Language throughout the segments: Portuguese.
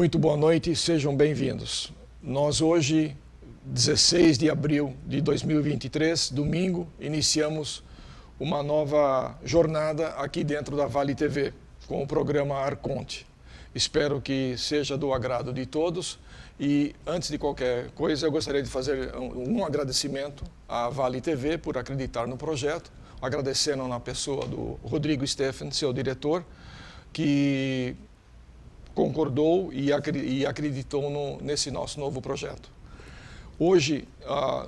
Muito boa noite e sejam bem-vindos. Nós hoje, 16 de abril de 2023, domingo, iniciamos uma nova jornada aqui dentro da Vale TV, com o programa Arconte. Espero que seja do agrado de todos e, antes de qualquer coisa, eu gostaria de fazer um agradecimento à Vale TV por acreditar no projeto, agradecendo na pessoa do Rodrigo Steffen, seu diretor, que concordou e acreditou nesse nosso novo projeto. Hoje,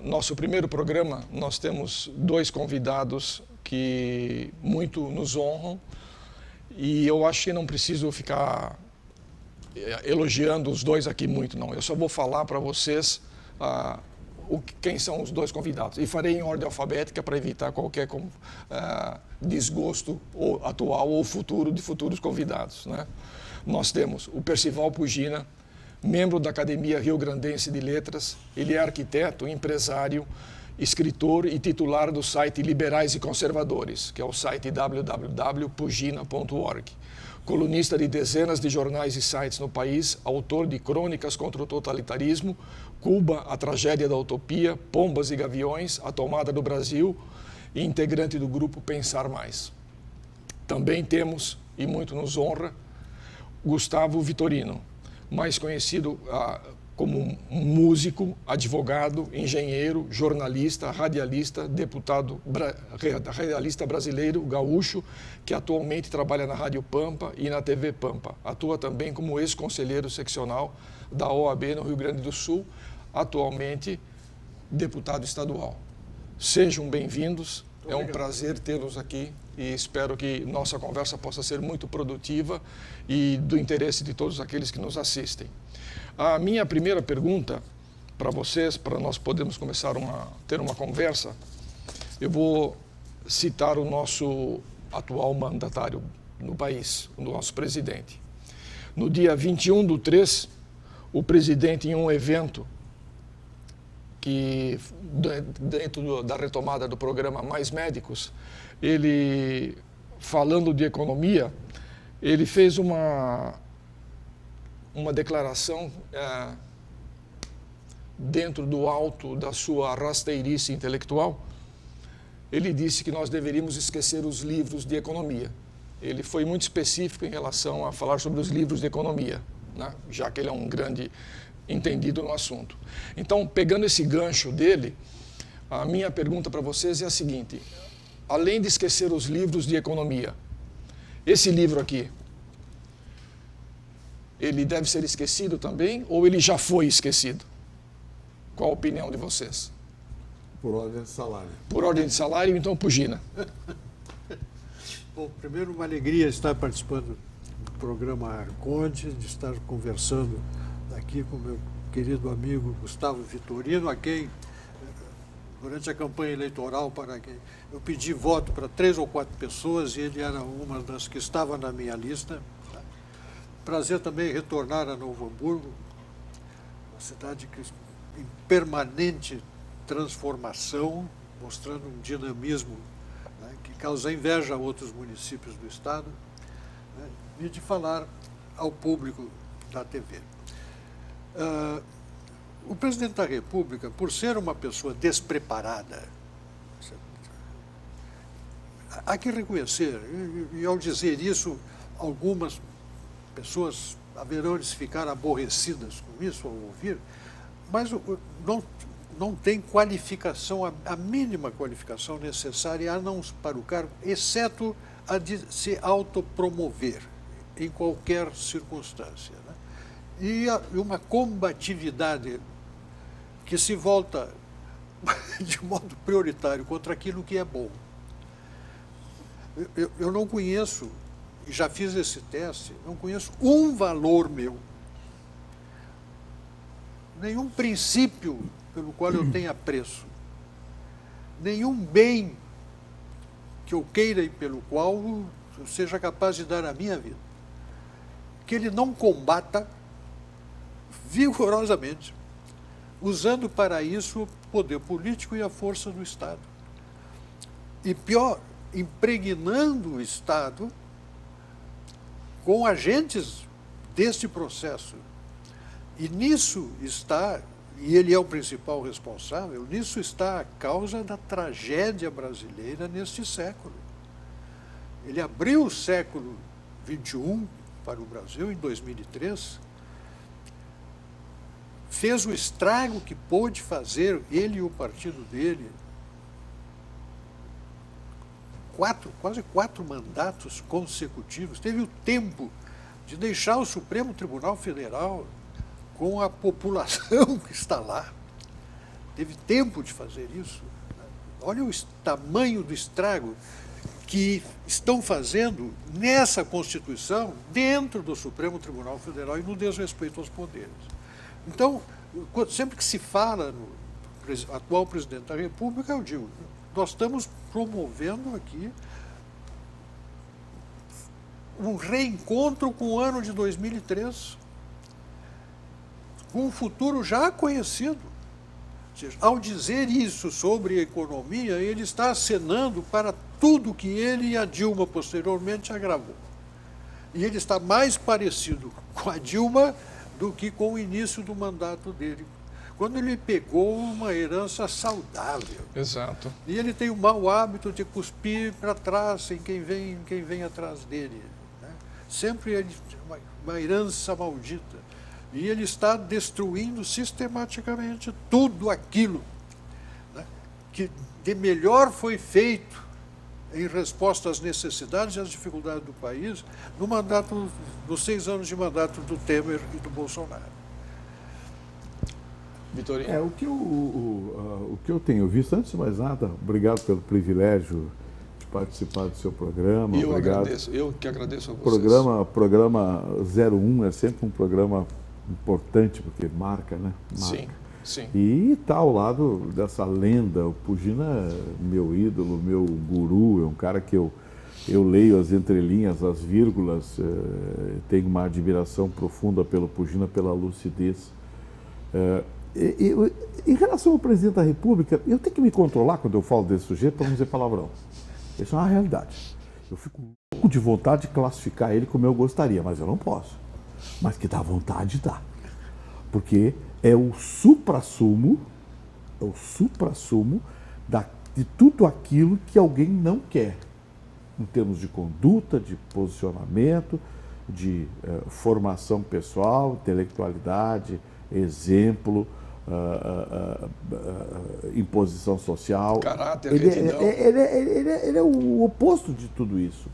nosso primeiro programa, nós temos dois convidados que muito nos honram e eu acho que não preciso ficar elogiando os dois aqui muito, não. Eu só vou falar para vocês quem são os dois convidados. E farei em ordem alfabética para evitar qualquer desgosto atual ou futuro de futuros convidados, né? Nós temos o Percival Pugina, membro da Academia Rio-Grandense de Letras. Ele é arquiteto, empresário, escritor e titular do site Liberais e Conservadores, que é o site www.pugina.org. Colunista de dezenas de jornais e sites no país, autor de Crônicas contra o Totalitarismo, Cuba, a Tragédia da Utopia, Pombas e Gaviões, A Tomada do Brasil, e integrante do grupo Pensar Mais. Também temos, e muito nos honra, Gustavo Vitorino, mais conhecido como músico, advogado, engenheiro, jornalista, radialista, deputado radialista brasileiro, gaúcho, que atualmente trabalha na Rádio Pampa e na TV Pampa. Atua também como ex-conselheiro seccional da OAB no Rio Grande do Sul, atualmente deputado estadual. Sejam bem-vindos, é um prazer tê-los aqui e espero que nossa conversa possa ser muito produtiva e do interesse de todos aqueles que nos assistem. A minha primeira pergunta para vocês, para nós podermos começar ter uma conversa, eu vou citar o nosso atual mandatário no país, o nosso presidente. No dia 21/3, o presidente, em um evento que, dentro da retomada do programa Mais Médicos, ele, falando de economia, ele fez uma declaração dentro do alto da sua rasteirice intelectual. Ele disse que nós deveríamos esquecer os livros de economia. Ele foi muito específico em relação a falar sobre os livros de economia, né? Já que ele é um grande entendido no assunto. Então, pegando esse gancho dele, a minha pergunta para vocês é a seguinte: além de esquecer os livros de economia, esse livro aqui, ele deve ser esquecido também ou ele já foi esquecido? Qual a opinião de vocês? Por ordem de salário. Por ordem de salário, então, Pugina. Bom, primeiro, uma alegria estar participando do programa Arconte, de estar conversando aqui com meu querido amigo Gustavo Vitorino, a quem, durante a campanha eleitoral, para quem eu pedi voto para 3 ou 4 pessoas e ele era uma das que estava na minha lista. Prazer também retornar a Novo Hamburgo, uma cidade em permanente transformação, mostrando um dinamismo, né, que causa inveja a outros municípios do estado, né, e de falar ao público da TV. O presidente da República, por ser uma pessoa despreparada, há que reconhecer, e ao dizer isso, algumas pessoas haverão de ficar aborrecidas com isso ao ouvir, mas não tem qualificação, a mínima qualificação necessária para o cargo, exceto a de se autopromover em qualquer circunstância, né? E uma combatividade que se volta de modo prioritário contra aquilo que é bom. Eu não conheço, e já fiz esse teste, não conheço um valor meu, nenhum princípio pelo qual eu tenha apreço, nenhum bem que eu queira e pelo qual eu seja capaz de dar a minha vida, que ele não combata vigorosamente, usando para isso o poder político e a força do Estado. E pior, impregnando o Estado com agentes deste processo E nisso está, e ele é o principal responsável, nisso está a causa da tragédia brasileira neste século. Ele abriu o século XXI para o Brasil em 2003, fez o estrago que pôde fazer, ele e o partido dele, quase quatro mandatos consecutivos, teve o tempo de deixar o Supremo Tribunal Federal com a população que está lá. Teve tempo de fazer isso. Olha o tamanho do estrago que estão fazendo nessa Constituição dentro do Supremo Tribunal Federal e no desrespeito aos poderes. Então, sempre que se fala no atual presidente da República, eu digo, nós estamos promovendo aqui um reencontro com o ano de 2003, com um futuro já conhecido. Ou seja, ao dizer isso sobre a economia, ele está acenando para tudo que ele e a Dilma posteriormente agravou. E ele está mais parecido com a Dilma do que com o início do mandato dele, quando ele pegou uma herança saudável. Exato. E ele tem o mau hábito de cuspir para trás em quem vem atrás dele. Né? Sempre uma herança maldita. E ele está destruindo sistematicamente tudo aquilo, né, que de melhor foi feito em resposta às necessidades e às dificuldades do país nos 6 anos de mandato do Temer e do Bolsonaro. Vitorino? O que eu tenho visto, antes de mais nada, obrigado pelo privilégio de participar do seu programa. Eu que agradeço a vocês. Programa 01 é sempre um programa importante, porque marca, né? Marca. Sim, sim. E está ao lado dessa lenda. O Pugina é meu ídolo, meu guru, é um cara que eu leio as entrelinhas, as vírgulas, tenho uma admiração profunda pelo Pugina, pela lucidez. Em relação ao presidente da República, eu tenho que me controlar quando eu falo desse sujeito para não dizer palavrão. Isso é uma realidade. Eu fico louco de vontade de classificar ele como eu gostaria, mas eu não posso. Mas que dá vontade, dá. Porque é o suprassumo de tudo aquilo que alguém não quer, em termos de conduta, de posicionamento, de formação pessoal, intelectualidade, exemplo, imposição social. Caráter, retidão. Ele é o oposto de tudo isso.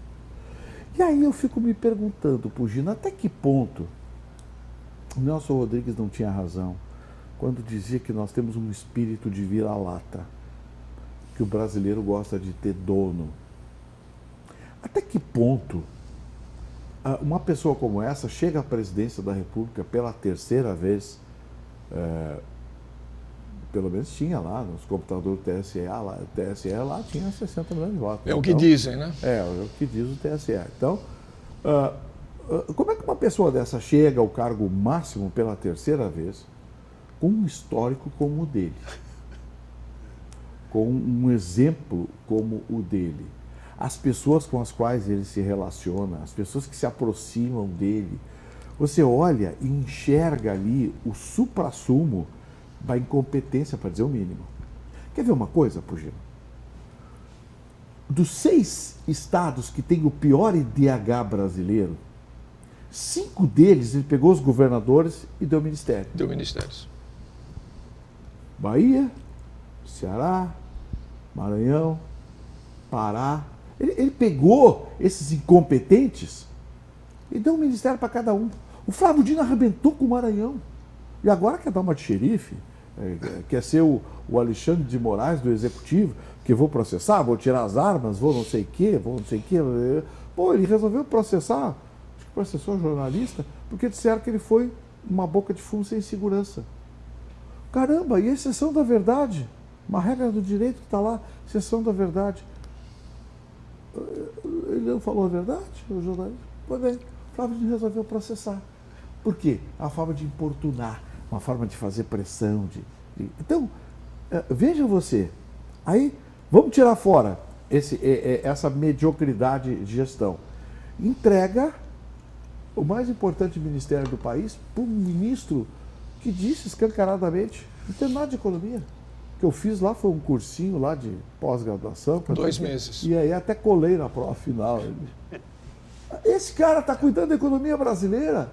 E aí eu fico me perguntando, Pugina, até que ponto o Nelson Rodrigues não tinha razão quando dizia que nós temos um espírito de vira-lata, que o brasileiro gosta de ter dono. Até que ponto uma pessoa como essa chega à presidência da República pela 3ª vez, pelo menos tinha lá nos computadores do TSE lá tinha 60 milhões de votos. É o que dizem, né? É o que diz o TSE. Então, como é que uma pessoa dessa chega ao cargo máximo pela 3ª vez com um histórico como o dele? Com um exemplo como o dele? As pessoas com as quais ele se relaciona, as pessoas que se aproximam dele, você olha e enxerga ali o suprassumo da incompetência, para dizer o mínimo. Quer ver uma coisa, Pugina? Dos 6 estados que têm o pior IDH brasileiro, 5 deles ele pegou os governadores e deu ministério. Deu ministérios. Bahia, Ceará, Maranhão, Pará. Ele pegou esses incompetentes e deu um ministério para cada um. O Flávio Dino arrebentou com o Maranhão. E agora quer dar uma de xerife, quer ser o Alexandre de Moraes do Executivo, que vou processar, vou tirar as armas, vou não sei o quê. Pô, ele resolveu processar, acho que processou um jornalista, porque disseram que ele foi uma boca de fumo sem segurança. Caramba, e a exceção da verdade? Uma regra do direito que está lá, exceção da verdade. Ele não falou a verdade, o jornalista? Pois bem, Flávio Dino resolveu processar. Por quê? É uma forma de importunar, uma forma de fazer pressão. Então, veja você, aí vamos tirar fora essa mediocridade de gestão. Entrega o mais importante ministério do país para um ministro que disse escancaradamente, não tem nada de economia. O que eu fiz lá foi um cursinho lá de pós-graduação. 2 meses. E aí até colei na prova final. Esse cara está cuidando da economia brasileira.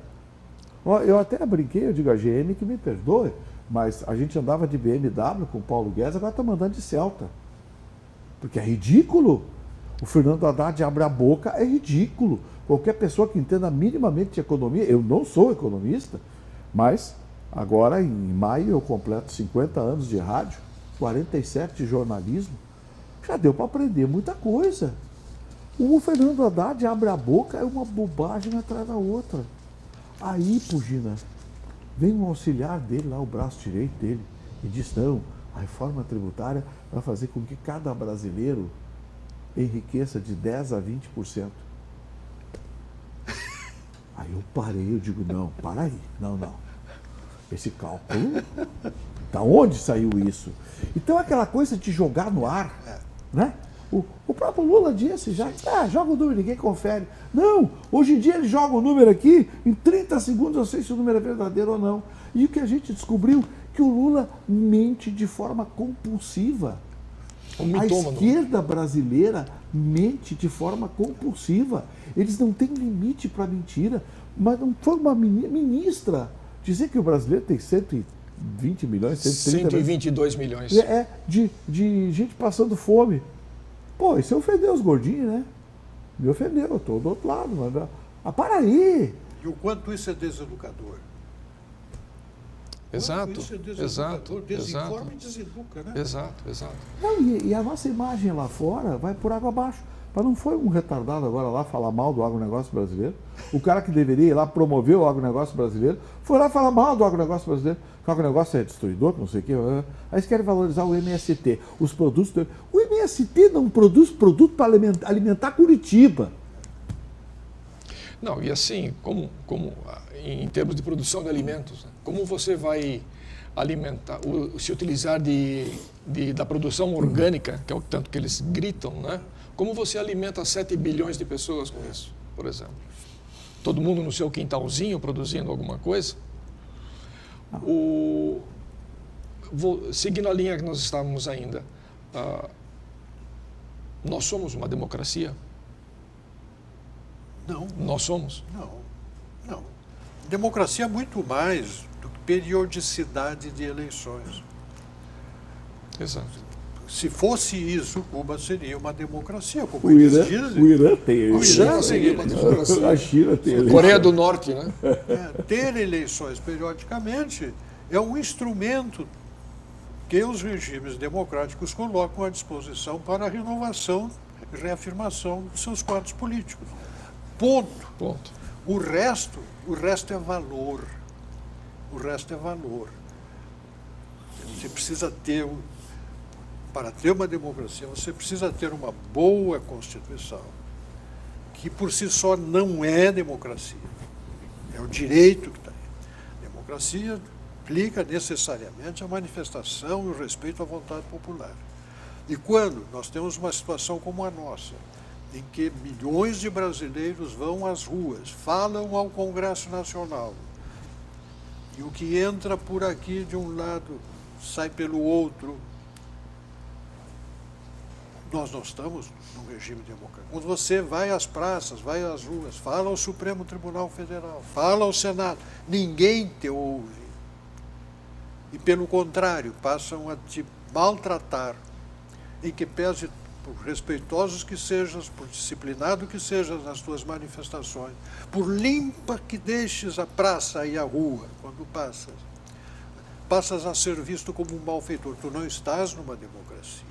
Ó, eu até brinquei, eu digo a GM que me perdoe, mas a gente andava de BMW com o Paulo Guedes, agora está mandando de Celta. Porque é ridículo. O Fernando Haddad abre a boca, é ridículo. Qualquer pessoa que entenda minimamente de economia, eu não sou economista, mas agora em maio eu completo 50 anos de rádio, 47 de jornalismo, já deu para aprender muita coisa. O Fernando Haddad abre a boca, é uma bobagem atrás da outra. Aí, Pugina, vem um auxiliar dele lá, o braço direito dele, e diz, não, a reforma tributária vai fazer com que cada brasileiro enriqueça de 10% a 20%. Aí eu parei, eu digo, não, para aí, não. Esse cálculo, da onde saiu isso? Então aquela coisa de jogar no ar, né? O próprio Lula disse já, joga o número, ninguém confere. Não, hoje em dia ele joga o número aqui, em 30 segundos eu sei se o número é verdadeiro ou não. E o que a gente descobriu, que o Lula mente de forma compulsiva. A esquerda brasileira mente de forma compulsiva. Eles não têm limite para mentira. Mas não foi uma ministra dizer que o brasileiro tem 120 milhões, 130 122 milhões. De gente passando fome. Pô, isso ofendeu os gordinhos, né? Me ofendeu, eu estou do outro lado. Mas, para aí! E o quanto isso é deseducador? Exato, Isso é deseducador, desinforma e deseduca, né? Exato. Não, e a nossa imagem lá fora vai por água abaixo. Mas não foi um retardado agora lá falar mal do agronegócio brasileiro. O cara que deveria ir lá promover o agronegócio brasileiro foi lá falar mal do agronegócio brasileiro. Que o agronegócio é destruidor, não sei o quê. Aí eles querem valorizar o MST, os produtos. O MST não produz produto para alimentar Curitiba. Não, e assim, como em termos de produção de alimentos, né? Como você vai alimentar, se utilizar da produção orgânica, que é o tanto que eles gritam, né? Como você alimenta 7 bilhões de pessoas com isso, por exemplo? Todo mundo no seu quintalzinho produzindo alguma coisa? Seguindo a linha que nós estávamos ainda, nós somos uma democracia? Não. Nós somos? Não. Democracia é muito mais do que periodicidade de eleições. Exato. Se fosse isso, Cuba seria uma democracia. Como O eles Irã, dizem. o Irã tem. A China seria uma democracia. A China tem eleição. Coreia do Norte, né? Ter eleições periodicamente é um instrumento que os regimes democráticos colocam à disposição para a renovação e reafirmação dos seus quadros políticos. Ponto. O resto é valor. O resto é valor. Você precisa ter, para ter uma democracia, você precisa ter uma boa Constituição, que por si só não é democracia. É o direito que está aí. Democracia implica necessariamente a manifestação e o respeito à vontade popular. E quando nós temos uma situação como a nossa, em que milhões de brasileiros vão às ruas, falam ao Congresso Nacional, e o que entra por aqui de um lado sai pelo outro, nós não estamos num regime democrático. Quando você vai às praças, vai às ruas, fala ao Supremo Tribunal Federal, fala ao Senado, ninguém te ouve. E, pelo contrário, passam a te maltratar, em que pese por respeitosos que sejas, por disciplinado que sejas nas tuas manifestações, por limpa que deixes a praça e a rua quando passas a ser visto como um malfeitor. Tu não estás numa democracia.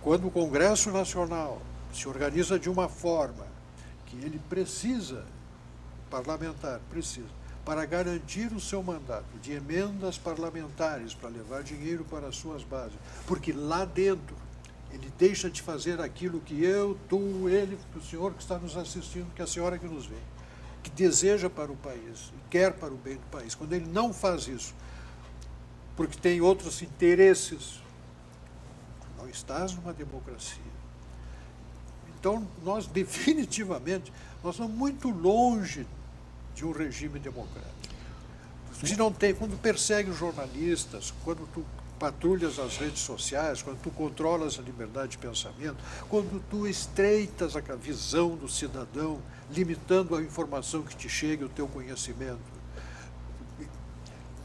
Quando o Congresso Nacional se organiza de uma forma que ele precisa, parlamentar precisa, para garantir o seu mandato de emendas parlamentares para levar dinheiro para as suas bases, porque lá dentro ele deixa de fazer aquilo que eu, tu, ele, o senhor que está nos assistindo, que é a senhora que nos vê, que deseja para o país, e quer para o bem do país. Quando ele não faz isso, porque tem outros interesses, não estás numa democracia. Então, nós definitivamente, nós estamos muito longe de um regime democrático. Se não tem, quando persegue os jornalistas, quando tu patrulhas as redes sociais, quando tu controlas a liberdade de pensamento, quando tu estreitas a visão do cidadão, limitando a informação que te chega, o teu conhecimento,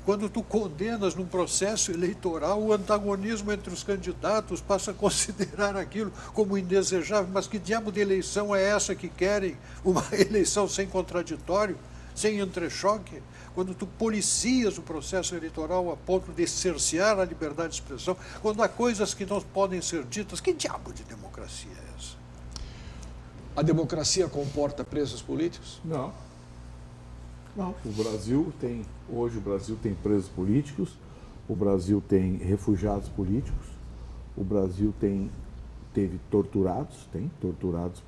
quando tu condenas num processo eleitoral o antagonismo entre os candidatos, passa a considerar aquilo como indesejável, mas que diabo de eleição é essa que querem? Uma eleição sem contraditório, sem entrechoque? Quando tu policias o processo eleitoral a ponto de cercear a liberdade de expressão, quando há coisas que não podem ser ditas, que diabo de democracia é essa? A democracia comporta presos políticos? Não. Não. Hoje o Brasil tem presos políticos, o Brasil tem refugiados políticos, o Brasil teve torturados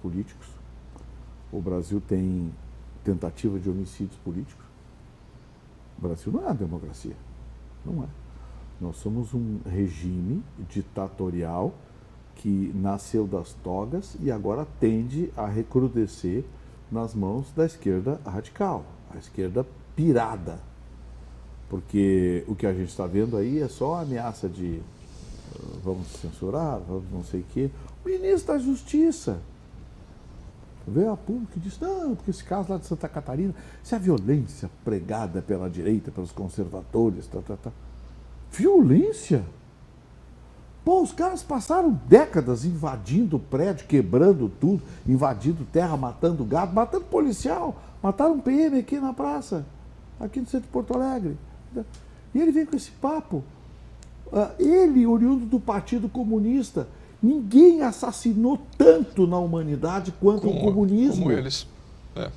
políticos, o Brasil tem tentativa de homicídios políticos. O Brasil não é uma democracia, não é. Nós somos um regime ditatorial que nasceu das togas e agora tende a recrudescer nas mãos da esquerda radical, a esquerda pirada. Porque o que a gente está vendo aí é só a ameaça de vamos censurar, vamos não sei o quê. O ministro da Justiça veio a público e disse, não, porque esse caso lá de Santa Catarina, se a violência pregada pela direita, pelos conservadores, Violência? Pô, os caras passaram décadas invadindo o prédio, quebrando tudo, invadindo terra, matando gado, matando policial, mataram um PM aqui na praça, aqui no centro de Porto Alegre. E ele vem com esse papo. Ele, oriundo do Partido Comunista, ninguém assassinou tanto na humanidade quanto o comunismo. Como eles. É.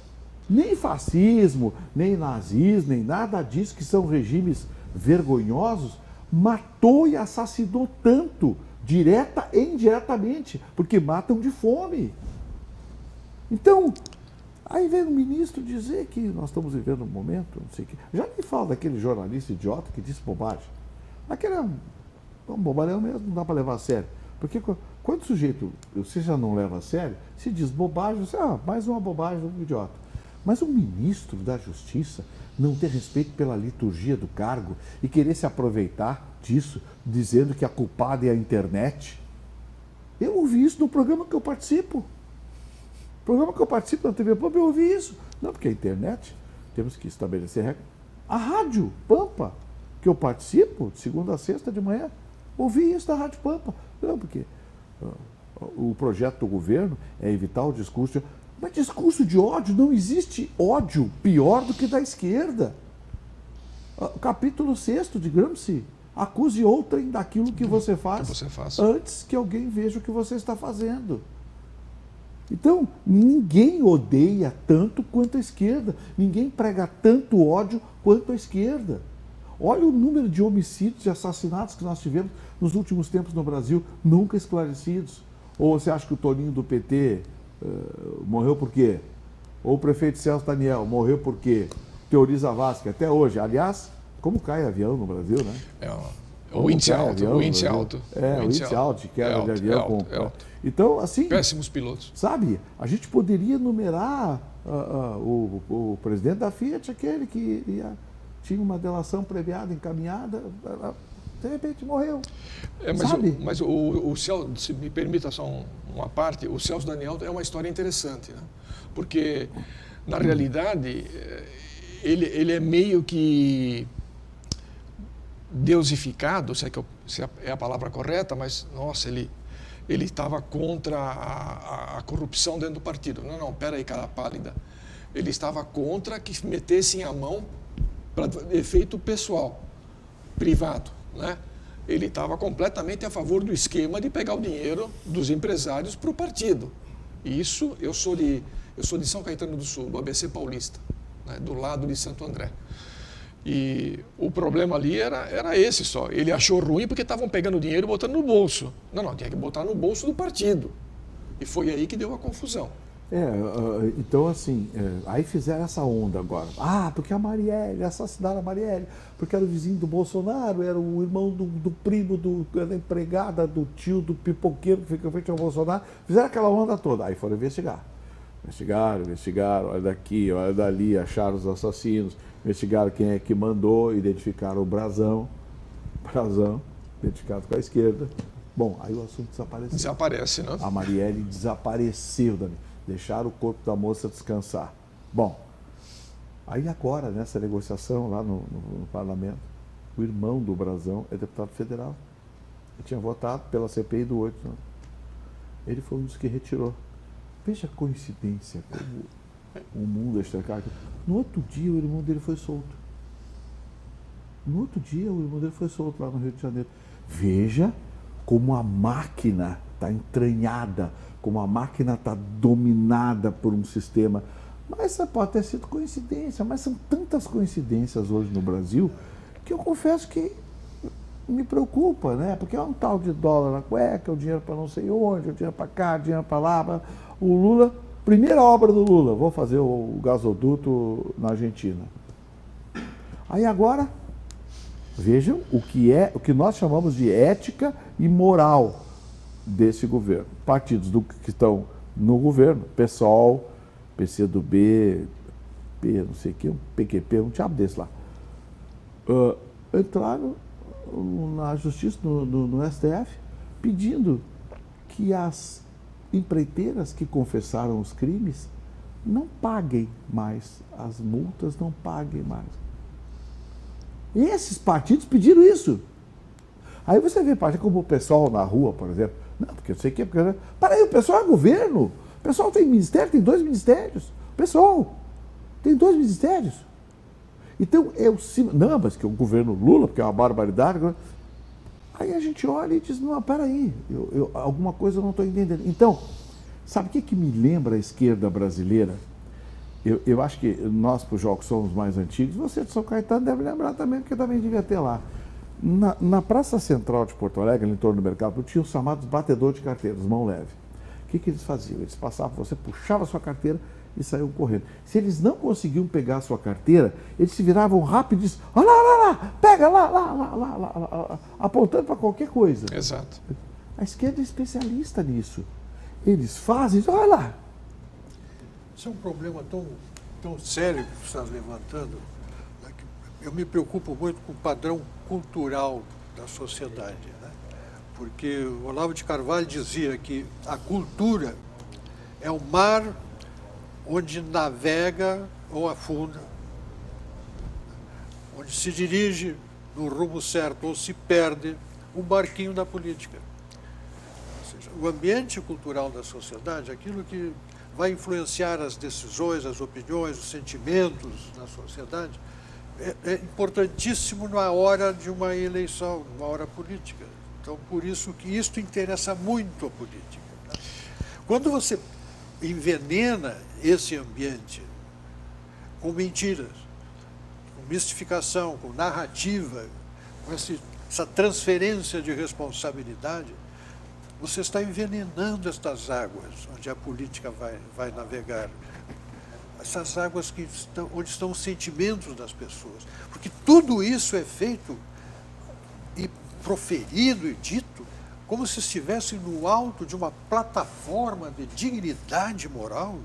Nem fascismo, nem nazismo, nem nada disso, que são regimes vergonhosos, matou e assassinou tanto, direta e indiretamente, porque matam de fome. Então, aí vem o ministro dizer que nós estamos vivendo um momento, não sei o quê. Já nem falo daquele jornalista idiota que disse bobagem. Aquele é um bobalhão mesmo, não dá para levar a sério. Porque quando o sujeito, você já não leva a sério, se diz bobagem, você, mais uma bobagem, um idiota. Mas o ministro da Justiça não ter respeito pela liturgia do cargo e querer se aproveitar disso, dizendo que a culpada é a internet. Eu ouvi isso no programa que eu participo. No programa que eu participo na TV Pampa, eu ouvi isso. Não, porque a internet, temos que estabelecer regra. A Rádio Pampa, que eu participo, de segunda a sexta de manhã, ouvi isso da Rádio Pampa. Não, porque o projeto do governo é evitar o discurso. Mas discurso de ódio, não existe ódio pior do que da esquerda. Capítulo 6º de Gramsci. Acuse outrem daquilo que você faz antes que alguém veja o que você está fazendo. Então, ninguém odeia tanto quanto a esquerda. Ninguém prega tanto ódio quanto a esquerda. Olha o número de homicídios e assassinatos que nós tivemos nos últimos tempos no Brasil, nunca esclarecidos. Ou você acha que o Toninho do PT morreu por quê? Ou o prefeito Celso Daniel morreu por quê? Teori Zavascki, até hoje. Aliás, como cai avião no Brasil, né? O índice alto. O índice alto. O índice alto de queda de avião. Então, assim... Péssimos pilotos. Sabe, a gente poderia numerar o presidente da Fiat, aquele que tinha uma delação premiada, encaminhada, de repente morreu. Mas o Celso, se me permita só uma parte, o Celso Daniel é uma história interessante, né? Porque, na realidade, ele é meio que deusificado, se é a palavra correta, mas, nossa, ele estava contra a corrupção dentro do partido. Não, peraí, cara pálida. Ele estava contra que metessem a mão para efeito pessoal, privado, né? Ele estava completamente a favor do esquema de pegar o dinheiro dos empresários para o partido. E isso, eu sou de São Caetano do Sul, do ABC Paulista, né? Do lado de Santo André. E o problema ali era esse só. Ele achou ruim porque estavam pegando dinheiro e botando no bolso. Não, tinha que botar no bolso do partido. E foi aí que deu a confusão. Então, assim, aí fizeram essa onda agora. Porque a Marielle, assassinaram a Marielle, porque era o vizinho do Bolsonaro, era o irmão do primo, da empregada, do tio, do pipoqueiro que fica frente ao Bolsonaro. Fizeram aquela onda toda. Aí foram investigar. Investigaram, olha daqui, olha dali, acharam os assassinos. investigaram quem é que mandou, identificaram o brasão, identificado com a esquerda. Bom, aí o assunto desapareceu. Desaparece, né? A Marielle desapareceu dali. Deixaram o corpo da moça descansar. Bom, aí agora, nessa negociação lá no parlamento, o irmão do brasão é deputado federal. Ele tinha votado pela CPI do 8. Não. Ele foi um dos que retirou. Veja a coincidência, como o mundo é estragado. No outro dia, o irmão dele foi solto. No outro dia, o irmão dele foi solto lá no Rio de Janeiro. Veja como a máquina está entranhada, como a máquina está dominada por um sistema. Mas pode ter sido coincidência, mas são tantas coincidências hoje no Brasil que eu confesso que me preocupa, né? Porque é um tal de dólar na cueca, o dinheiro para não sei onde, o dinheiro para cá, o dinheiro para lá. O Lula, primeira obra do Lula, vou fazer o gasoduto na Argentina. Aí agora, vejam o que nós chamamos de ética e moral desse governo. Partidos que estão no governo, PSOL, PCdoB, não sei o que, um PQP, um diabo desse lá, entraram na justiça, no STF, pedindo que as empreiteiras que confessaram os crimes não paguem mais, as multas não paguem mais. Esses partidos pediram isso. Aí você vê partidos como o pessoal na rua, por exemplo. Não, porque eu sei que é. Para aí, o pessoal é governo. O pessoal tem ministério, tem 2 ministérios. O pessoal tem 2 ministérios. Então, não, mas que o governo Lula, porque é uma barbaridade. Aí a gente olha e diz, não, peraí, alguma coisa eu não estou entendendo. Então, sabe o que me lembra a esquerda brasileira? Eu acho que nós, para os jogos, somos mais antigos. Você de São Caetano deve lembrar também, porque também devia ter lá. Na Praça Central de Porto Alegre, ali em torno do Mercado, tinha os chamados batedores de carteiras, mão leve. O que eles faziam? Eles passavam, você puxava a sua carteira e saíam correndo. Se eles não conseguiam pegar a sua carteira, eles se viravam rápido e diziam, olha lá, pega lá, apontando para qualquer coisa. Exato. A esquerda é especialista nisso. Eles fazem, olha lá. Isso é um problema tão sério que você está levantando. Eu me preocupo muito com o padrão cultural da sociedade, né? Porque o Olavo de Carvalho dizia que a cultura é o mar onde navega ou afunda, onde se dirige no rumo certo ou se perde o barquinho da política. Ou seja, o ambiente cultural da sociedade, aquilo que vai influenciar as decisões, as opiniões, os sentimentos na sociedade, é importantíssimo na hora de uma eleição, numa hora política. Então, por isso que isto interessa muito a política. Né? Quando você envenena esse ambiente com mentiras, com mistificação, com narrativa, com essa transferência de responsabilidade, você está envenenando estas águas onde a política vai navegar. Essas águas onde estão os sentimentos das pessoas. Porque tudo isso é feito e proferido e dito como se estivesse no alto de uma plataforma de dignidade moral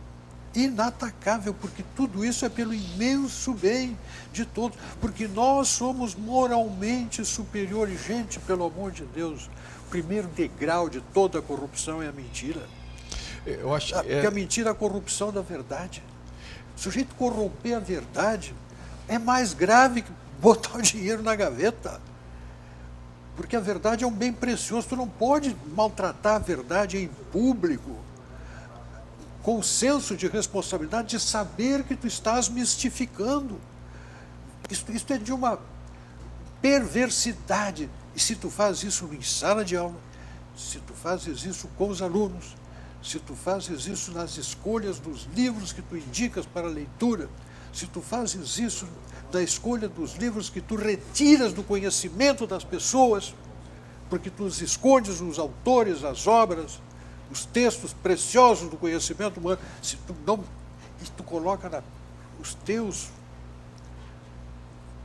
inatacável, porque tudo isso é pelo imenso bem de todos, porque nós somos moralmente superiores. Gente, pelo amor de Deus, o primeiro degrau de toda a corrupção é a mentira. Eu acho Porque a mentira é a corrupção da verdade. O sujeito corromper a verdade é mais grave que botar o dinheiro na gaveta. Porque a verdade é um bem precioso. Tu não pode maltratar a verdade em público com o senso de responsabilidade de saber que tu estás mistificando. Isto é de uma perversidade. E se tu fazes isso em sala de aula, se tu fazes isso com os alunos, se tu fazes isso nas escolhas dos livros que tu indicas para a leitura, se tu fazes isso na escolha dos livros que tu retiras do conhecimento das pessoas, porque tu os escondes os autores, as obras, os textos preciosos do conhecimento humano, se tu coloca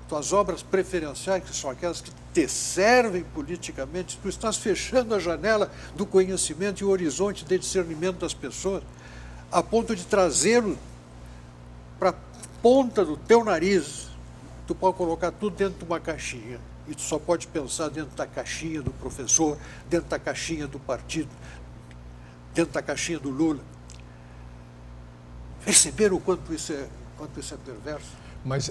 tuas obras preferenciais, que são aquelas que te servem politicamente, tu estás fechando a janela do conhecimento e o horizonte de discernimento das pessoas, a ponto de trazê-lo para a ponta do teu nariz tu pode colocar tudo dentro de uma caixinha. E tu só pode pensar dentro da caixinha do professor, dentro da caixinha do partido, dentro da caixinha do Lula. Perceberam o quanto isso é perverso? Mas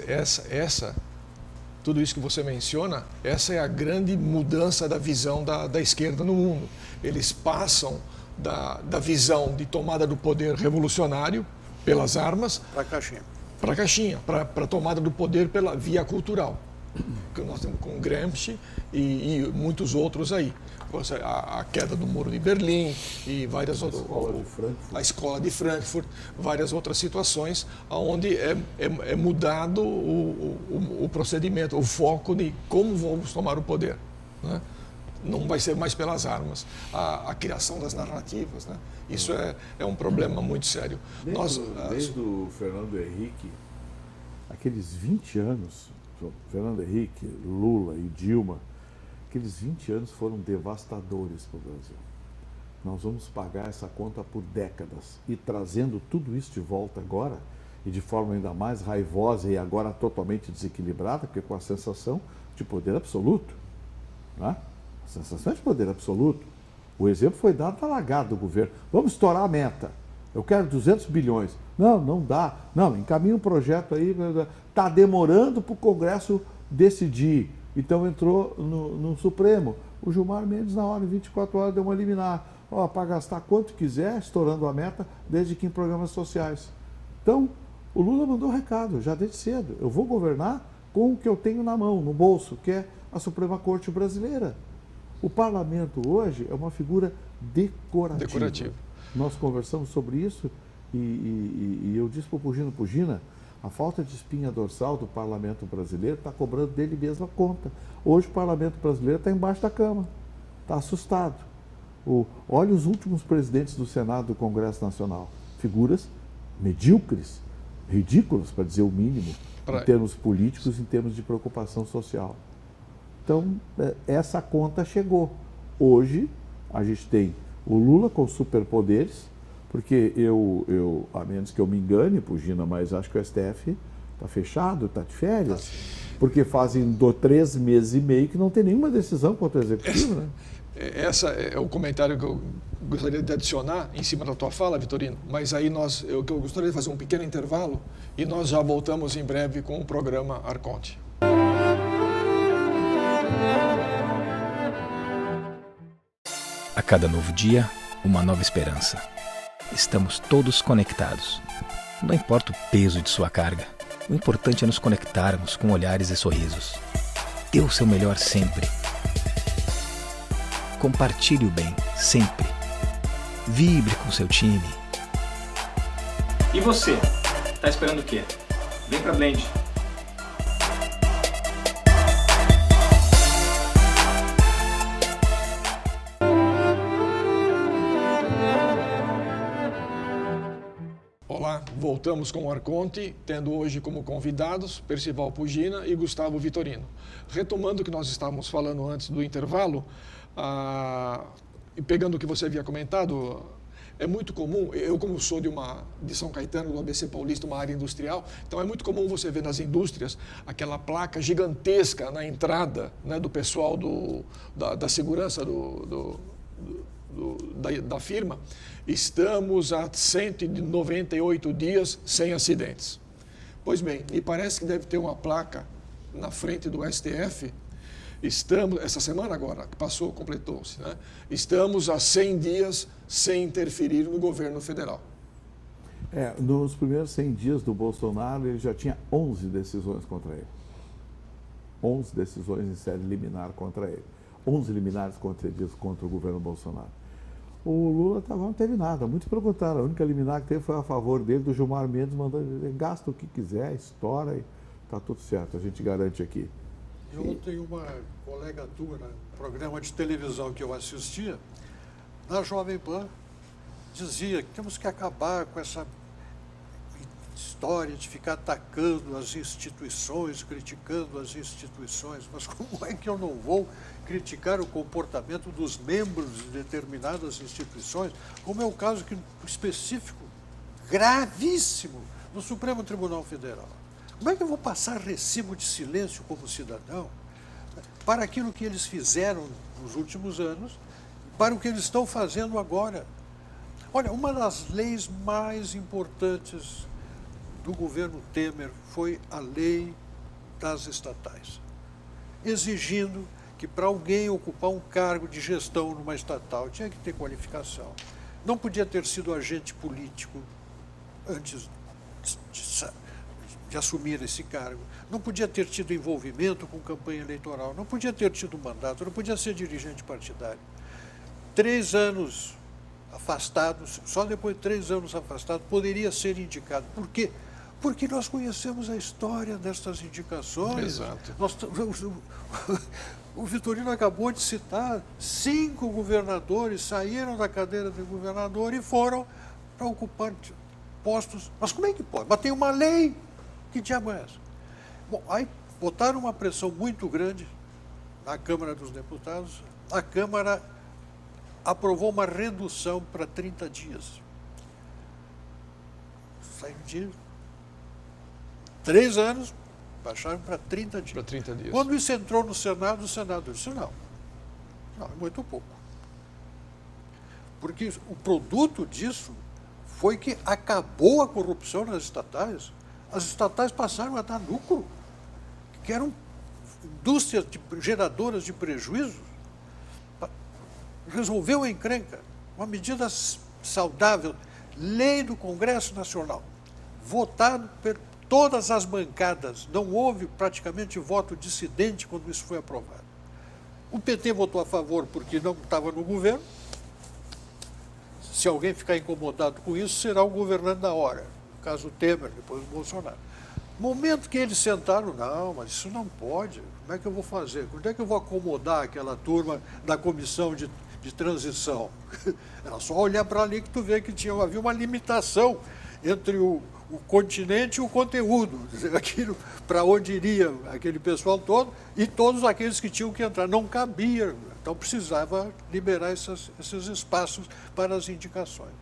tudo isso que você menciona, essa é a grande mudança da visão da esquerda no mundo. Eles passam da visão de tomada do poder revolucionário pelas armas Para a caixinha. para a caixinha, para a tomada do poder pela via cultural, que nós temos com Gramsci e muitos outros aí. A queda do Muro de Berlim e várias outras, a Escola de Frankfurt, várias outras situações onde é mudado o procedimento, o foco de como vamos tomar o poder, né? Não vai ser mais pelas armas, a criação das narrativas, né? Isso é um problema muito sério. Desde o Fernando Henrique, aqueles 20 anos, Fernando Henrique, Lula e Dilma, aqueles 20 anos foram devastadores para o Brasil. Nós vamos pagar essa conta por décadas. E trazendo tudo isso de volta agora, e de forma ainda mais raivosa e agora totalmente desequilibrada, porque com a sensação de poder absoluto. Né? A sensação de poder absoluto. O exemplo foi dado na largada do governo. Vamos estourar a meta. Eu quero 200 bilhões. Não, não dá. Não, encaminha um projeto aí. Está demorando para o Congresso decidir. Então entrou no Supremo. O Gilmar Mendes, na hora, em 24 horas, deu uma liminar. Para gastar quanto quiser, estourando a meta, desde que em programas sociais. Então, o Lula mandou recado, já desde cedo. Eu vou governar com o que eu tenho na mão, no bolso, que é a Suprema Corte Brasileira. O parlamento hoje é uma figura decorativa. Nós conversamos sobre isso e eu disse para o Pugina, a falta de espinha dorsal do parlamento brasileiro está cobrando dele mesmo a conta. Hoje o parlamento brasileiro está embaixo da cama, está assustado. Olha os últimos presidentes do Senado e do Congresso Nacional, figuras medíocres, ridículas, para dizer o mínimo, em termos políticos, em termos de preocupação social. Então, essa conta chegou. Hoje, a gente tem o Lula com superpoderes, porque a menos que eu me engane, Pugina, mas acho que o STF está fechado, está de férias, porque fazem 3 meses e meio que não tem nenhuma decisão contra o Executivo, né? Esse é o comentário que eu gostaria de adicionar em cima da tua fala, Vitorino, mas aí eu gostaria de fazer um pequeno intervalo e nós já voltamos em breve com o programa Arconte. A cada novo dia, uma nova esperança. Estamos todos conectados. Não importa o peso de sua carga, o importante é nos conectarmos com olhares e sorrisos. Dê o seu melhor sempre. Compartilhe o bem, sempre. Vibre com seu time. E você? Tá esperando o quê? Vem pra Blend. Olá, voltamos com o Arconte, tendo hoje como convidados Percival Pugina e Gustavo Vitorino. Retomando o que nós estávamos falando antes do intervalo, e pegando o que você havia comentado, é muito comum, eu como sou de São Caetano, do ABC Paulista, uma área industrial, então é muito comum você ver nas indústrias aquela placa gigantesca na entrada, né, do pessoal da segurança da firma. Estamos há 198 dias sem acidentes. Pois bem, me parece que deve ter uma placa na frente do STF. Essa semana agora, que passou, completou-se, né? Estamos há 100 dias sem interferir no governo federal. Nos primeiros 100 dias do Bolsonaro, ele já tinha 11 decisões contra ele. 11 decisões em série liminar contra ele. 11 liminares contra o governo Bolsonaro. O Lula não teve nada, muitos perguntaram, a única liminar que teve foi a favor dele, do Gilmar Mendes, mandando gasta o que quiser, estoura e está tudo certo, a gente garante aqui. Ontem uma colega tua, no programa de televisão que eu assistia, na Jovem Pan, dizia que temos que acabar com essa história de ficar atacando as instituições, criticando as instituições. Mas como é que eu não vou criticar o comportamento dos membros de determinadas instituições, como é o caso específico, gravíssimo, do Supremo Tribunal Federal? Como é que eu vou passar recibo de silêncio como cidadão para aquilo que eles fizeram nos últimos anos, para o que eles estão fazendo agora? Olha, uma das leis mais importantes do governo Temer foi a lei das estatais, exigindo que para alguém ocupar um cargo de gestão numa estatal tinha que ter qualificação. Não podia ter sido agente político antes de assumir esse cargo. Não podia ter tido envolvimento com campanha eleitoral. Não podia ter tido mandato. Não podia ser dirigente partidário. 3 anos afastados, só depois de 3 anos afastado, poderia ser indicado. Por quê? Porque nós conhecemos a história destas indicações. Exato. O Vitorino acabou de citar 5 governadores saíram da cadeira de governador e foram para ocupar postos. Mas como é que pode? Mas tem uma lei. Que diabo é essa? Bom, aí botaram uma pressão muito grande na Câmara dos Deputados. A Câmara aprovou uma redução para 30 dias. Saiu de 3 anos, baixaram para 30 dias. Para 30 dias. Quando isso entrou no Senado, o Senado disse, não, é muito pouco. Porque o produto disso foi que acabou a corrupção nas estatais. As estatais passaram a dar lucro, que eram indústrias geradoras de prejuízos. Resolveu a encrenca, uma medida saudável, lei do Congresso Nacional, votado por todas as bancadas, não houve praticamente voto dissidente quando isso foi aprovado. O PT votou a favor porque não estava no governo. Se alguém ficar incomodado com isso, será o governante da hora. No caso Temer, depois o Bolsonaro. No momento que eles sentaram, não, mas isso não pode. Como é que eu vou fazer? Quando é que eu vou acomodar aquela turma da comissão de transição? Era só olhar para ali que tu vê que havia uma limitação entre o continente e o conteúdo, aquilo para onde iria aquele pessoal todo e todos aqueles que tinham que entrar. Não cabia, então precisava liberar esses espaços para as indicações.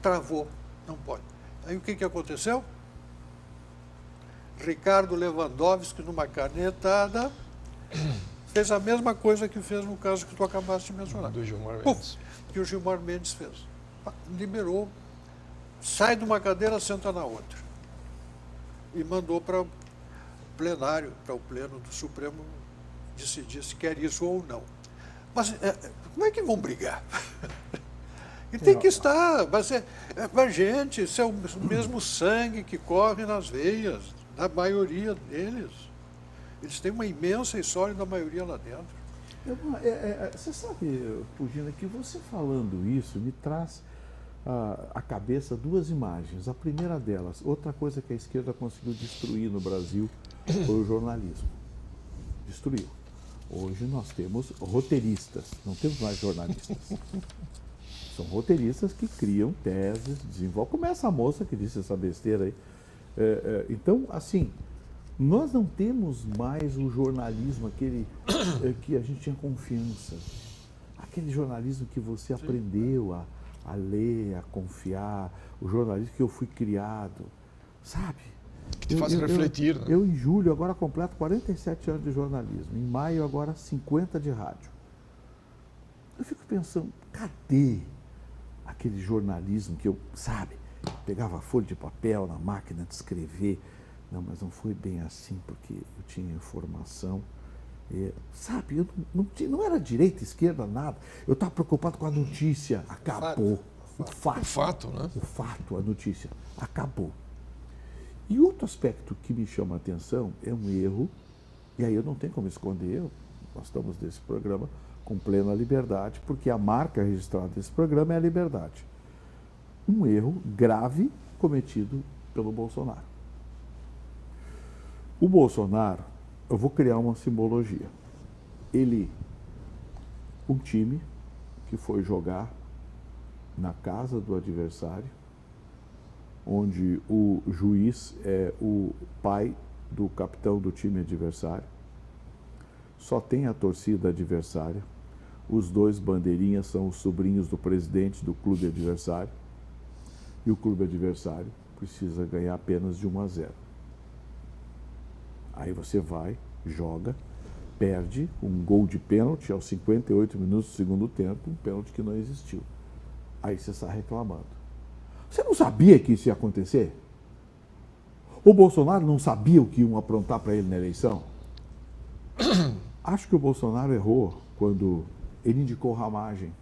Travou, não pode. Aí o que aconteceu? Ricardo Lewandowski, numa canetada, fez a mesma coisa que fez no caso que tu acabaste de mencionar. Do Gilmar Mendes. Que o Gilmar Mendes fez. Liberou, sai de uma cadeira, senta na outra. E mandou para o plenário, para o pleno do Supremo decidir se quer isso ou não. Mas como é que vão brigar? E tem que estar, mas gente, isso é o mesmo sangue que corre nas veias, na maioria deles. Eles têm uma imensa e sólida maioria lá dentro. Você sabe, Pugina, que você falando isso me traz à cabeça 2 imagens. A primeira delas, outra coisa que a esquerda conseguiu destruir no Brasil foi o jornalismo. Destruiu. Hoje nós temos roteiristas, não temos mais jornalistas. São roteiristas que criam teses, desenvolvem. Como essa moça que disse essa besteira aí. Então, assim, nós não temos mais o jornalismo, aquele que a gente tinha confiança. Aquele jornalismo que você aprendeu a ler, a confiar. O jornalismo que eu fui criado, sabe? Que te faz refletir, né? Eu, em julho, agora completo 47 anos de jornalismo. Em maio, agora 50 de rádio. Eu fico pensando, cadê aquele jornalismo que eu, sabe, pegava folha de papel na máquina de escrever? Não, mas não foi bem assim, porque eu tinha informação. Sabe, eu não era direita, esquerda, nada. Eu estava preocupado com a notícia. Acabou. O fato, né? O fato, a notícia. Acabou. E outro aspecto que me chama a atenção é um erro, e aí eu não tenho como esconder, nós estamos nesse programa com plena liberdade, porque a marca registrada desse programa é a liberdade. Um erro grave cometido pelo Bolsonaro. O Bolsonaro, eu vou criar uma simbologia. Um time que foi jogar na casa do adversário, onde o juiz é o pai do capitão do time adversário, só tem a torcida adversária, os 2 bandeirinhas são os sobrinhos do presidente do clube adversário, e o clube adversário precisa ganhar apenas de 1-0. Aí você vai, joga, perde um gol de pênalti aos 58 minutos do segundo tempo, um pênalti que não existiu. Aí você está reclamando. Você não sabia que isso ia acontecer? O Bolsonaro não sabia o que iam aprontar para ele na eleição? Acho que o Bolsonaro errou quando ele indicou Ramagem.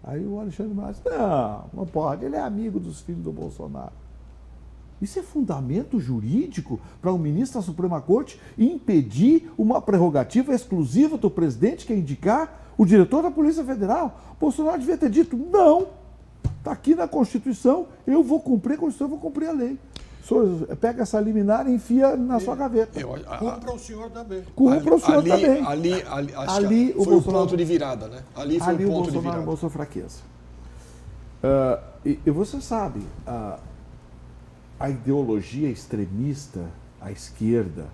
Aí o Alexandre Moraes disse, não pode, ele é amigo dos filhos do Bolsonaro. Isso é fundamento jurídico para um ministro da Suprema Corte impedir uma prerrogativa exclusiva do presidente, que é indicar o diretor da Polícia Federal? O Bolsonaro devia ter dito, não, está aqui na Constituição, eu vou cumprir a Constituição, eu vou cumprir a lei. O senhor pega essa liminar e enfia na sua gaveta. Cumpra o senhor também. Cumpra o senhor também. Ali foi o ponto de virada, né? Ali foi o ponto de virada. Mostrou fraqueza. E você sabe, a ideologia extremista, a esquerda,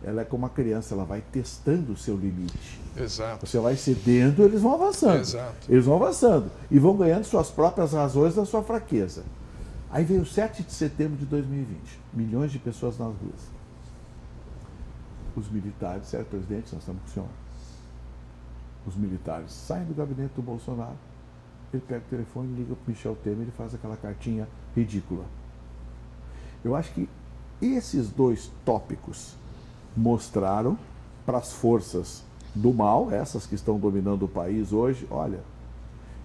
ela é como uma criança, ela vai testando o seu limite. Exato. Você vai cedendo, eles vão avançando. Exato. Eles vão avançando e vão ganhando suas próprias razões da sua fraqueza. Aí veio o 7 de setembro de 2020, milhões de pessoas nas ruas. Os militares, disseram, presidente, nós estamos com o senhor. Os militares saem do gabinete do Bolsonaro, ele pega o telefone, liga para o Michel Temer e faz aquela cartinha ridícula. Eu acho que esses dois tópicos mostraram para as forças do mal, essas que estão dominando o país hoje, olha,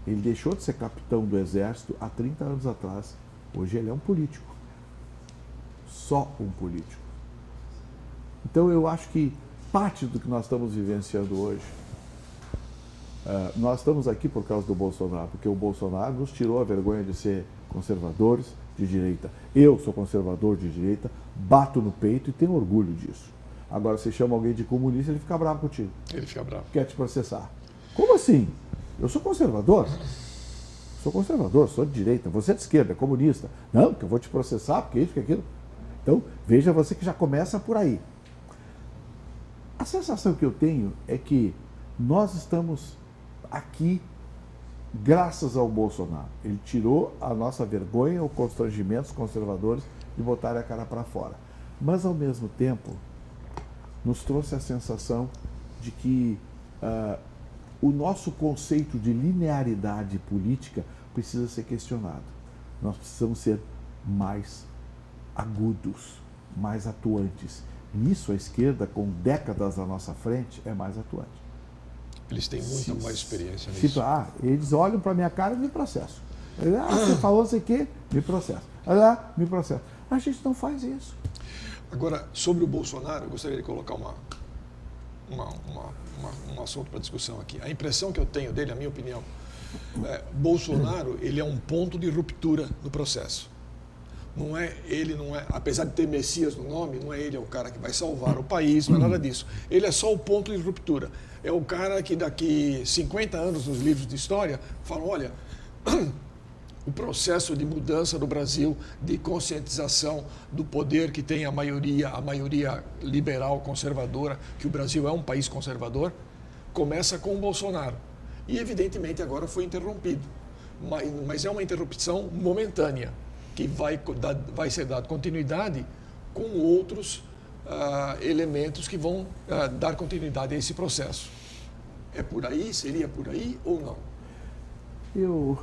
ele deixou de ser capitão do Exército há 30 anos atrás. Hoje ele é um político. Só um político. Então eu acho que parte do que nós estamos vivenciando hoje, nós estamos aqui por causa do Bolsonaro, porque o Bolsonaro nos tirou a vergonha de ser conservadores de direita. Eu sou conservador de direita, bato no peito e tenho orgulho disso. Agora, você chama alguém de comunista, ele fica bravo contigo. Ele fica bravo. Quer te processar. Como assim? Eu sou conservador. Sou conservador, sou de direita. Você é de esquerda, é comunista. Não, que eu vou te processar, porque isso, porque aquilo. Então, veja você que já começa por aí. A sensação que eu tenho é que nós estamos aqui graças ao Bolsonaro. Ele tirou a nossa vergonha, o constrangimento dos conservadores de botarem a cara para fora. Mas, ao mesmo tempo, nos trouxe a sensação de que o nosso conceito de linearidade política precisa ser questionado. Nós precisamos ser mais agudos, mais atuantes. Nisso, a esquerda, com décadas à nossa frente, é mais atuante. Eles têm muita mais experiência nisso. Eles olham para a minha cara e me processam. Você falou isso aqui, me processa. Me processa. A gente não faz isso. Agora, sobre o Bolsonaro, eu gostaria de colocar um assunto para discussão aqui. A impressão que eu tenho dele, a minha opinião, Bolsonaro, ele é um ponto de ruptura no processo. Ele não é, apesar de ter Messias no nome, não é ele, é o cara que vai salvar o país, não é nada disso. Ele é só o ponto de ruptura. É o cara que daqui 50 anos nos livros de história falam, olha, o processo de mudança do Brasil, de conscientização do poder que tem a maioria liberal conservadora, que o Brasil é um país conservador, começa com o Bolsonaro. E, evidentemente, agora foi interrompido. Mas é uma interrupção momentânea, que vai ser dada continuidade com outros elementos que vão dar continuidade a esse processo. É por aí? Seria por aí ou não? Eu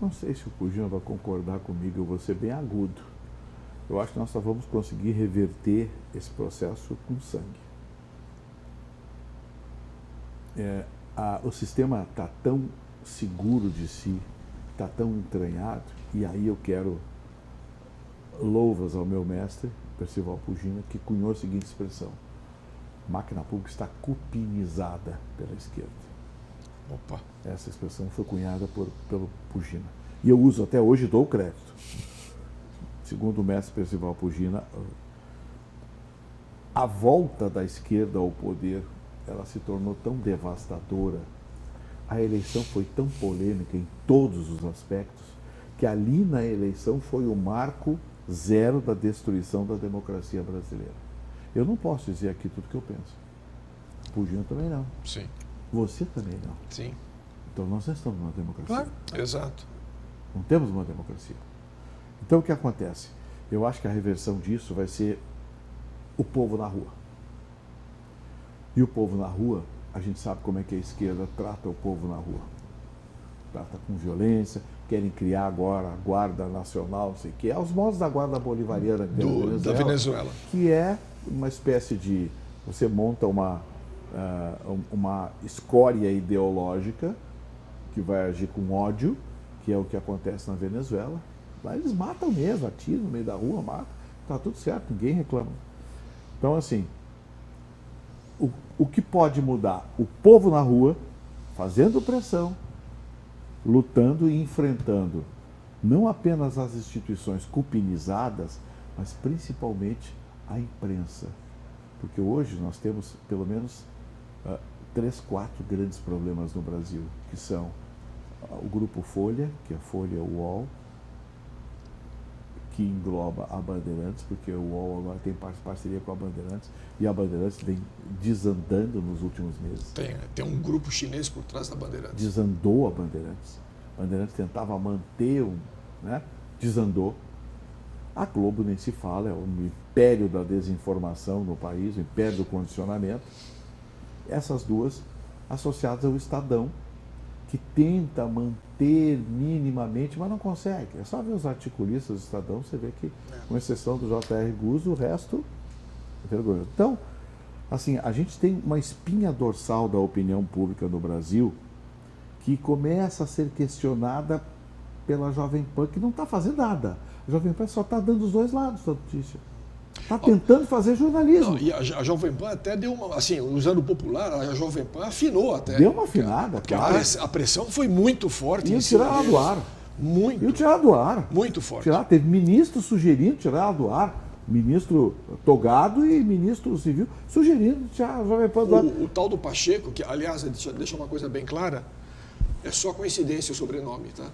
não sei se o Pugino vai concordar comigo, eu vou ser bem agudo. Eu acho que nós só vamos conseguir reverter esse processo com sangue. O sistema está tão seguro de si, está tão entranhado, e aí eu quero louvas ao meu mestre, Percival Pugina, que cunhou a seguinte expressão: a máquina pública está cupinizada pela esquerda. Opa. Essa expressão foi cunhada pelo Pugina. E eu uso até hoje e dou o crédito. Segundo o mestre Percival Pugina, a volta da esquerda ao poder, ela se tornou tão devastadora, a eleição foi tão polêmica em todos os aspectos, que ali na eleição foi o marco zero da destruição da democracia brasileira. Eu não posso dizer aqui tudo que eu penso. Pugina também não. Sim. Você também não. Sim. Então nós não estamos numa democracia. Claro. Exato. Não temos uma democracia. Então o que acontece? Eu acho que a reversão disso vai ser o povo na rua. E o povo na rua, a gente sabe como é que a esquerda trata o povo na rua. Trata com violência, querem criar agora a Guarda Nacional, não sei o quê, aos modos da Guarda Bolivariana Da Venezuela. Que é uma espécie de... Você monta uma escória ideológica que vai agir com ódio, que é o que acontece na Venezuela. Lá eles matam mesmo, atiram no meio da rua, matam, está tudo certo, ninguém reclama. Então, assim, o que pode mudar? O povo na rua, fazendo pressão, lutando e enfrentando não apenas as instituições cupinizadas, mas principalmente a imprensa. Porque hoje nós temos pelo menos 3, 4 grandes problemas no Brasil, que são o Grupo Folha, que é Folha UOL, que engloba a Bandeirantes, porque o UOL agora tem parceria com a Bandeirantes, e a Bandeirantes vem desandando nos últimos meses. Tem um grupo chinês por trás da Bandeirantes. Desandou a Bandeirantes. A Bandeirantes tentava manter, desandou. A Globo nem se fala, é o império da desinformação no país, o império do condicionamento. Essas duas associadas ao Estadão, que tenta manter minimamente, mas não consegue. É só ver os articulistas do Estadão, você vê que, com exceção do J.R. Guzzo, o resto é vergonhoso. Então, assim, a gente tem uma espinha dorsal da opinião pública no Brasil que começa a ser questionada pela Jovem Pan, que não está fazendo nada. A Jovem Pan só está dando os dois lados da notícia. Está tentando fazer jornalismo. Não, e a Jovem Pan até deu uma, assim, usando o popular, a Jovem Pan afinou até. Deu uma afinada, porque claro. a pressão foi muito forte. E tirar ela do ar. Muito. E tirar do ar. Muito forte. Teve ministro sugerindo tirar ela do ar. Ministro Togado e ministro Civil sugerindo tirar a Jovem Pan do ar. O tal do Pacheco, que, aliás, deixa uma coisa bem clara, é só coincidência o sobrenome, tá?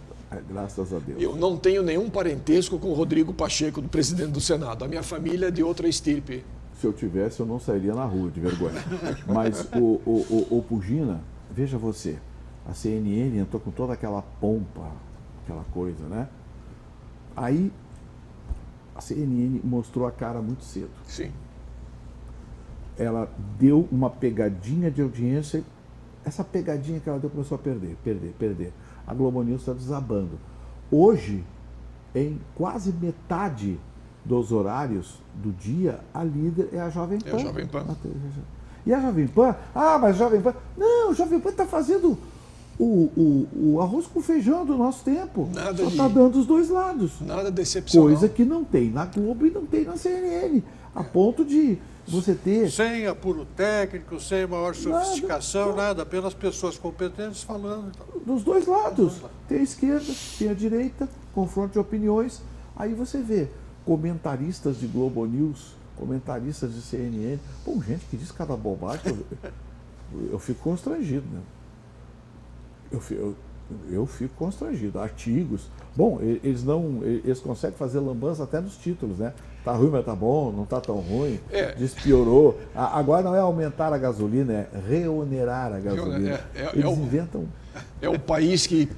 Graças a Deus. Eu não tenho nenhum parentesco com o Rodrigo Pacheco, do presidente do Senado. A minha família é de outra estirpe. Se eu tivesse, eu não sairia na rua de vergonha. Mas o Pugina, veja você, a CNN entrou com toda aquela pompa, aquela coisa, né? Aí a CNN mostrou a cara muito cedo. Sim. Ela deu uma pegadinha de audiência. Essa pegadinha que ela deu começou a perder. A Globo News está desabando. Hoje, em quase metade dos horários do dia, a líder é a Jovem Pan. É a Jovem Pan. E a Jovem Pan? Mas a Jovem Pan... Não, a Jovem Pan está fazendo o arroz com feijão do nosso tempo. Só está dando os dois lados. Nada decepcional. Coisa que não tem na Globo e não tem na CNN. A ponto de você ter... Sem apuro técnico, sem maior sofisticação, nada, apenas pessoas competentes falando. Dos dois lados. Tem a esquerda, tem a direita, confronto de opiniões. Aí você vê comentaristas de Globo News, comentaristas de CNN. Pô, gente que diz cada bobagem, eu fico constrangido, né? Eu fico constrangido. Artigos. Bom, eles conseguem fazer lambança até nos títulos, né? Tá ruim, mas tá bom, não tá tão ruim. Despiorou. Agora não é aumentar a gasolina, é reonerar a gasolina. Eles inventam. É o país que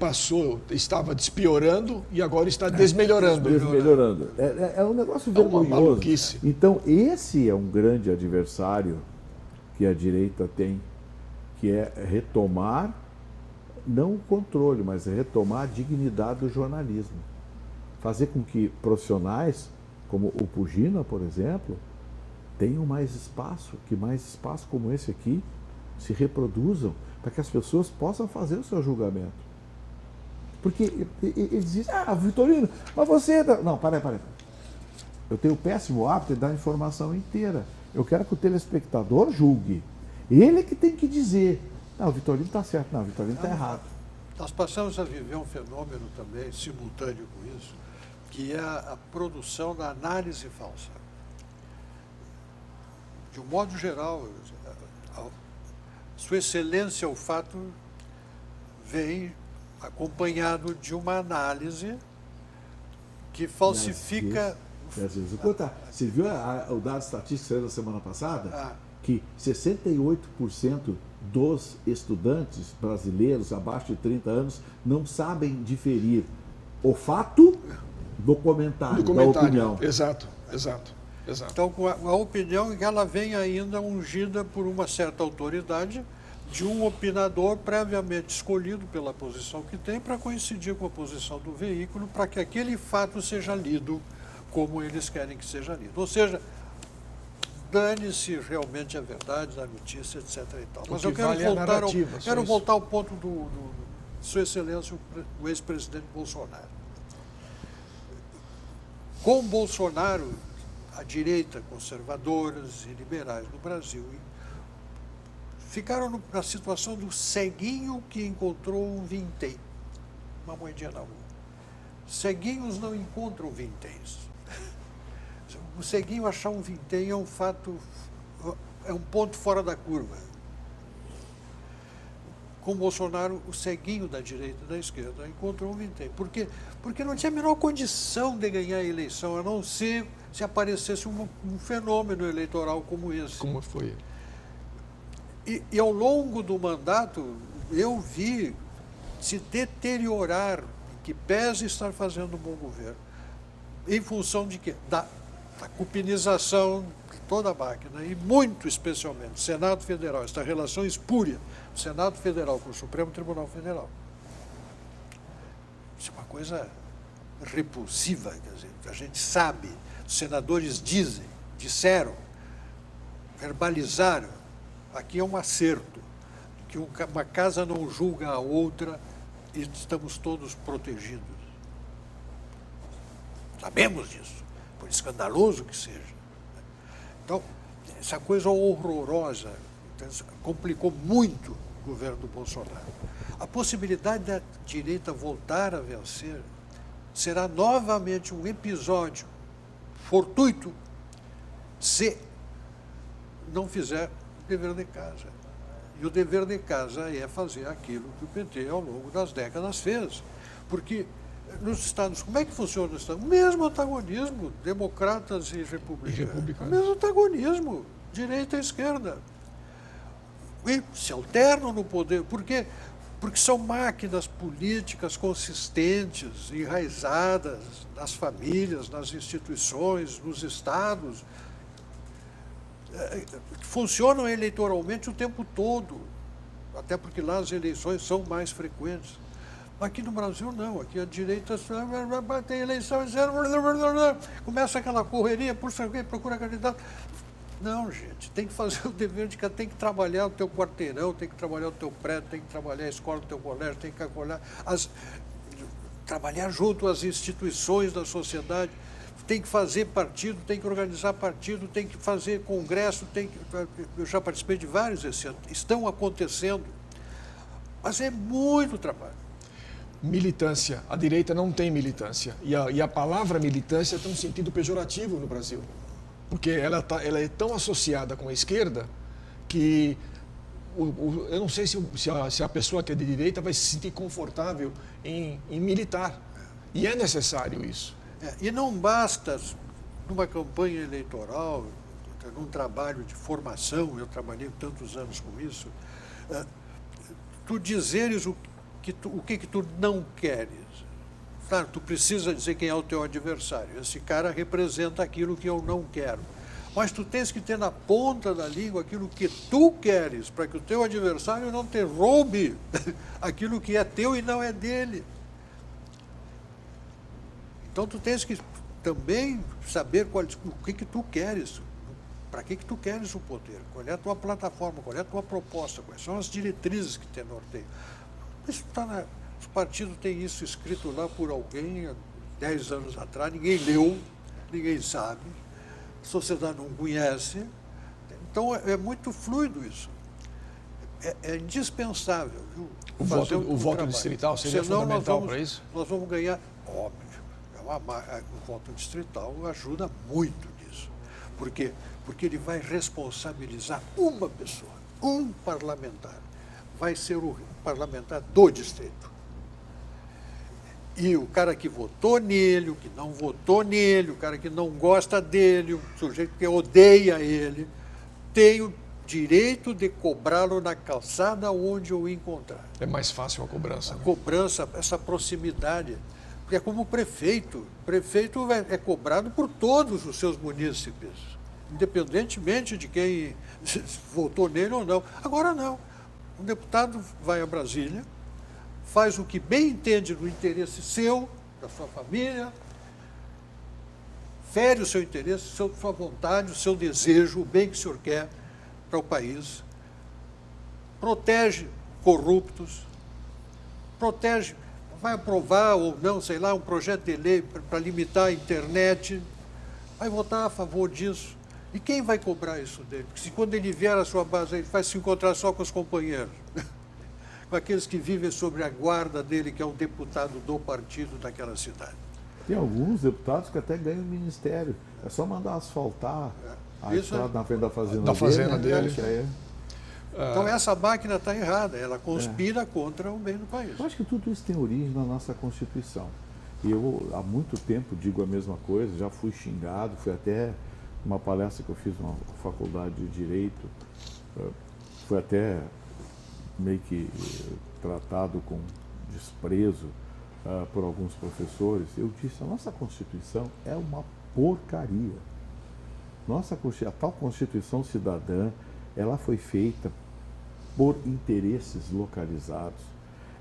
estava despiorando e agora está desmelhorando. Desmelhorando. É um negócio vergonhoso. Uma maluquice. Então, esse é um grande adversário que a direita tem, que é retomar, não o controle, mas retomar a dignidade do jornalismo. Fazer com que profissionais, como o Pugina, por exemplo, tenham mais espaço, que mais espaço como esse aqui se reproduzam, para que as pessoas possam fazer o seu julgamento. Porque eles dizem, Vitorino, mas você... Não, para aí. Eu tenho o péssimo hábito de dar a informação inteira. Eu quero que o telespectador julgue. Ele é que tem que dizer, não, o Vitorino está certo, não, o Vitorino está errado. Nós passamos a viver um fenômeno também, simultâneo com isso, que é a produção da análise falsa. De um modo geral, Sua Excelência, o fato vem acompanhado de uma análise que falsifica... Você viu o dado estatístico que saiu da semana passada? Que 68% dos estudantes brasileiros abaixo de 30 anos não sabem diferir o fato do comentário, da opinião. Exato. Exato. Então, com a opinião que ela vem ainda ungida por uma certa autoridade de um opinador previamente escolhido pela posição que tem para coincidir com a posição do veículo, para que aquele fato seja lido como eles querem que seja lido. Ou seja, dane-se realmente a verdade da notícia, etc. E tal. Mas eu quero voltar ao ponto do Sua Excelência, o ex-presidente Bolsonaro. Com Bolsonaro, a direita, conservadoras e liberais no Brasil ficaram na situação do ceguinho que encontrou um vintém, uma moedinha na rua. Ceguinhos não encontram vinténs. O ceguinho achar um vintém é um fato, é um ponto fora da curva. Com Bolsonaro, o ceguinho da direita e da esquerda encontrou um vintém. Por quê? Porque não tinha a menor condição de ganhar a eleição, a não ser se aparecesse um fenômeno eleitoral como esse. Como foi? E ao longo do mandato, eu vi se deteriorar, em que pese estar fazendo um bom governo, em função de quê? Da cupinização de toda a máquina, e muito especialmente o Senado Federal, esta relação espúria do Senado Federal com o Supremo Tribunal Federal. Isso é uma coisa repulsiva, quer dizer, a gente sabe, os senadores disseram, verbalizaram, aqui é um acerto, que uma casa não julga a outra e estamos todos protegidos. Sabemos disso, por escandaloso que seja. Então, essa coisa horrorosa complicou muito o governo do Bolsonaro. A possibilidade da direita voltar a vencer será novamente um episódio fortuito se não fizer o dever de casa. E o dever de casa é fazer aquilo que o PT ao longo das décadas fez. Porque nos Estados, como é que funciona nos Estados? O mesmo antagonismo, democratas e republicanos. O mesmo antagonismo, direita e esquerda. E se alternam no poder. Por quê? Porque são máquinas políticas consistentes, enraizadas nas famílias, nas instituições, nos estados, que funcionam eleitoralmente o tempo todo, até porque lá as eleições são mais frequentes. Aqui no Brasil não, aqui a direita tem eleição, começa aquela correria, procura candidato. Não, gente, tem que fazer o dever de casa, tem que trabalhar o teu quarteirão, tem que trabalhar o teu prédio, tem que trabalhar a escola do teu colégio, tem que trabalhar junto às instituições da sociedade, tem que fazer partido, tem que organizar partido, tem que fazer congresso, eu já participei de vários esse ano, estão acontecendo, mas é muito trabalho. Militância. A direita não tem militância. E a palavra militância tem um sentido pejorativo no Brasil. Porque ela é tão associada com a esquerda que eu não sei se a pessoa que é de direita vai se sentir confortável em militar. E é necessário isso. E não basta, numa campanha eleitoral, num trabalho de formação, eu trabalhei tantos anos com isso, tu dizeres o que tu não queres. Claro, tu precisa dizer quem é o teu adversário. Esse cara representa aquilo que eu não quero. Mas tu tens que ter na ponta da língua aquilo que tu queres, para que o teu adversário não te roube aquilo que é teu e não é dele. Então tu tens que também saber o que tu queres, para que tu queres o poder, qual é a tua plataforma, qual é a tua proposta, quais são as diretrizes que te norteiam. Isso está os partidos têm isso escrito lá por alguém há 10 anos atrás, ninguém leu, ninguém sabe, a sociedade não conhece. Então é muito fluido isso. É indispensável, viu? O voto distrital seria fundamental para isso? Nós vamos ganhar, óbvio. O voto distrital ajuda muito nisso. Por quê? Porque ele vai responsabilizar uma pessoa, um parlamentar. Vai ser o parlamentar do distrito. E o cara que votou nele, o que não votou nele, o cara que não gosta dele, o sujeito que odeia ele, tem o direito de cobrá-lo na calçada onde o encontrar. É mais fácil a cobrança. A cobrança, essa proximidade. é como o prefeito. O prefeito é cobrado por todos os seus munícipes, independentemente de quem votou nele ou não. Agora não. O deputado vai a Brasília, faz o que bem entende do interesse seu, da sua família, fere o seu interesse, sua vontade, o seu desejo, o bem que o senhor quer para o país, protege corruptos, protege, vai aprovar ou não, sei lá, um projeto de lei para limitar a internet, vai votar a favor disso. E quem vai cobrar isso dele? Porque se quando ele vier à sua base, ele vai se encontrar só com os companheiros, com aqueles que vivem sobre a guarda dele, que é um deputado do partido daquela cidade. Tem alguns deputados que até ganham ministério. É só mandar asfaltar a estrada na frente da fazenda dele. Então essa máquina está errada, ela conspira contra o bem do país. Eu acho que tudo isso tem origem na nossa Constituição. E eu, há muito tempo, digo a mesma coisa, já fui xingado, fui até uma palestra que eu fiz na faculdade de Direito, foi até meio que tratado com desprezo por alguns professores. Eu disse, a nossa Constituição é uma porcaria. A tal Constituição cidadã, ela foi feita por interesses localizados.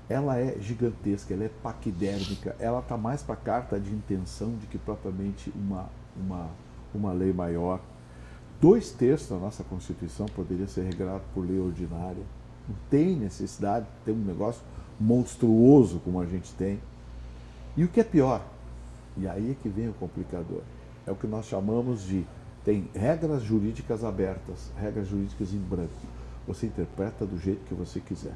Ela é gigantesca, ela é paquidérmica, ela está mais para carta de intenção do que propriamente uma lei maior. 2/3 da nossa Constituição poderia ser regrado por lei ordinária. Não tem necessidade de ter um negócio monstruoso como a gente tem. E o que é pior, e aí é que vem o complicador, é o que nós chamamos de, tem regras jurídicas abertas, regras jurídicas em branco. Você interpreta do jeito que você quiser.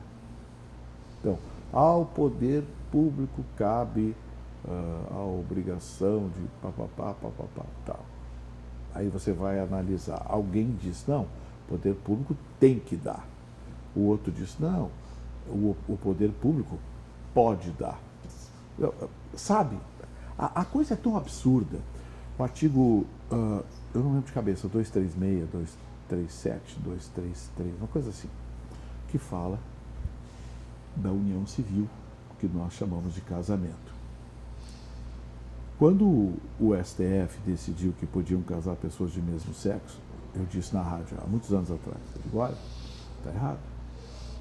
Então, ao poder público cabe a obrigação de tal. Aí você vai analisar. Alguém diz, não, o poder público tem que dar. O outro diz, não, o poder público pode dar. Sabe, a coisa é tão absurda. O artigo, eu não lembro de cabeça, 236, 237, 233, uma coisa assim, que fala da união civil, que nós chamamos de casamento. Quando o STF decidiu que podiam casar pessoas de mesmo sexo, eu disse na rádio, há muitos anos atrás, eu digo, olha, está errado.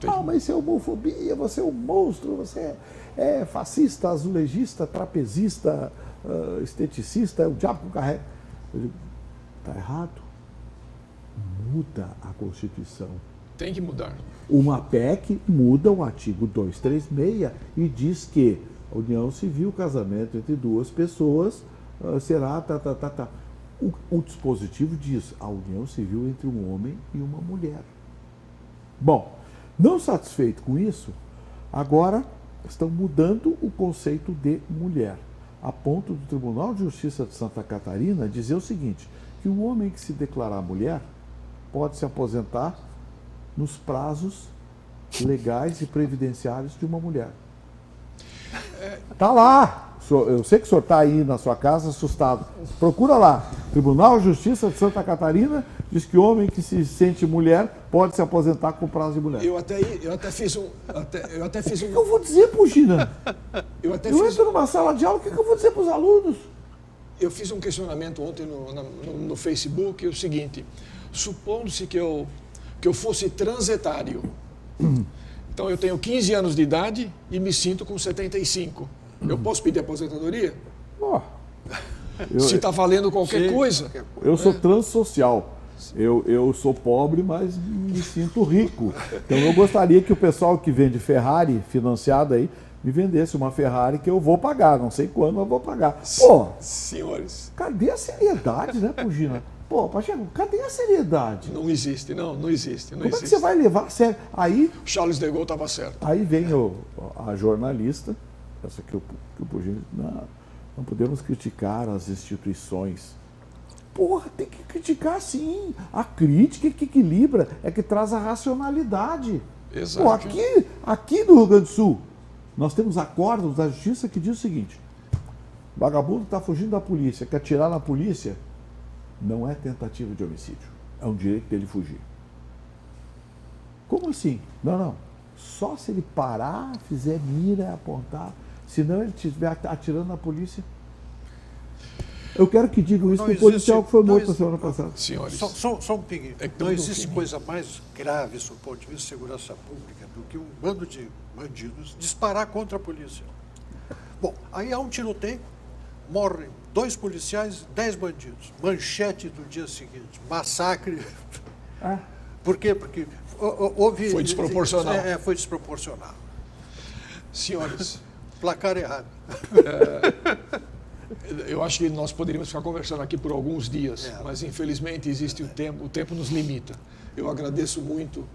Ah, mas isso é homofobia, você é um monstro, você é fascista, azulejista, trapezista, esteticista, é o diabo que carrega. Eu digo, está errado. Muda a Constituição. Tem que mudar. Uma PEC muda o artigo 236 e diz que a união civil, casamento entre duas pessoas, será O dispositivo diz a união civil entre um homem e uma mulher. Bom, não satisfeito com isso, agora estão mudando o conceito de mulher, a ponto do Tribunal de Justiça de Santa Catarina dizer o seguinte, que o homem que se declarar mulher pode se aposentar nos prazos legais e previdenciários de uma mulher. Está lá. Eu sei que o senhor está aí na sua casa assustado. Procura lá. Tribunal de Justiça de Santa Catarina diz que homem que se sente mulher pode se aposentar com prazo de mulher. Eu até fiz um... O que eu vou dizer, Pugina? Eu entro numa sala de aula, o que eu vou dizer para os alunos? Eu fiz um questionamento ontem no Facebook, o seguinte, supondo-se que eu fosse transetário, então eu tenho 15 anos de idade e me sinto com 75. Eu posso pedir aposentadoria? Se está valendo qualquer coisa. Eu sou transsocial. Eu sou pobre, mas me sinto rico. Então eu gostaria que o pessoal que vende Ferrari financiada aí me vendesse uma Ferrari que eu vou pagar. Não sei quando, mas vou pagar. Pô, senhores, cadê a seriedade, né, Pugina? Pô, Pacheco, cadê a seriedade? Não existe, não existe. Como é que você vai levar a sério? Aí, Charles de Gaulle estava certo. Aí vem a jornalista, essa que o Pugina, não podemos criticar as instituições. Porra, tem que criticar sim. A crítica que equilibra é que traz a racionalidade. Exato. Pô, aqui no Rio Grande do Sul, nós temos acordos da justiça que diz o seguinte, vagabundo está fugindo da polícia, quer atirar na polícia, não é tentativa de homicídio, é um direito dele fugir. Como assim? Não. Só se ele parar, fizer mira, apontar. senão ele estiver atirando na polícia. Eu quero que digam isso Não para o existe- policial que foi não morto na existe- semana passada. Senhores, Só um pinguinho. É que Não tudo existe fim. coisa mais grave, sob o ponto de vista de segurança pública, do que um bando de bandidos disparar contra a polícia. Bom, aí há um tiroteio, morrem 2 policiais, 10 bandidos. Manchete do dia seguinte, massacre. Ah, Por quê? Porque houve... Foi desproporcional. Foi desproporcional. senhores, Placar errado. eu acho que nós poderíamos ficar conversando aqui por alguns dias, mas infelizmente existe o tempo nos limita. Eu agradeço muito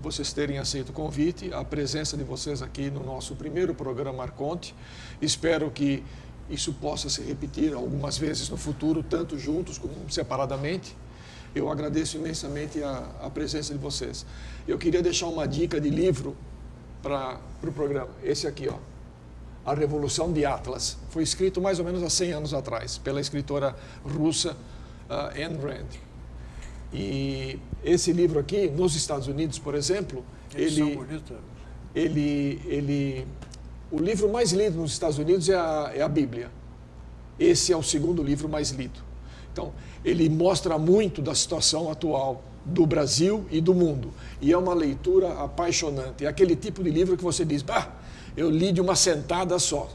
vocês terem aceito o convite, a presença de vocês aqui no nosso primeiro programa Arconte. Espero que isso possa se repetir algumas vezes no futuro, tanto juntos como separadamente. Eu agradeço imensamente a presença de vocês. Eu queria deixar uma dica de livro para o programa. Esse aqui, ó. A Revolução de Atlas. Foi escrito mais ou menos há 100 anos atrás, pela escritora russa Ayn Rand. E esse livro aqui, nos Estados Unidos, por exemplo, o livro mais lido nos Estados Unidos é a Bíblia. Esse é o segundo livro mais lido. Então, ele mostra muito da situação atual do Brasil e do mundo. E é uma leitura apaixonante. É aquele tipo de livro que você diz, bah, eu li de uma sentada só.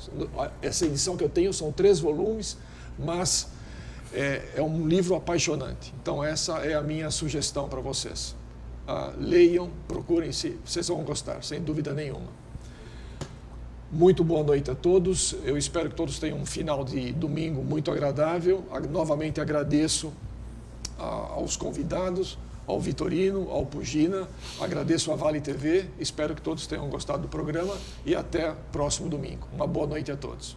Essa edição que eu tenho são 3 volumes, mas é um livro apaixonante. Então, essa é a minha sugestão para vocês. Leiam, procurem, vocês vão gostar, sem dúvida nenhuma. Muito boa noite a todos. Eu espero que todos tenham um final de domingo muito agradável. Novamente agradeço aos convidados, ao Vitorino, ao Pugina, agradeço a Vale TV. Espero que todos tenham gostado do programa e até próximo domingo. Uma boa noite a todos.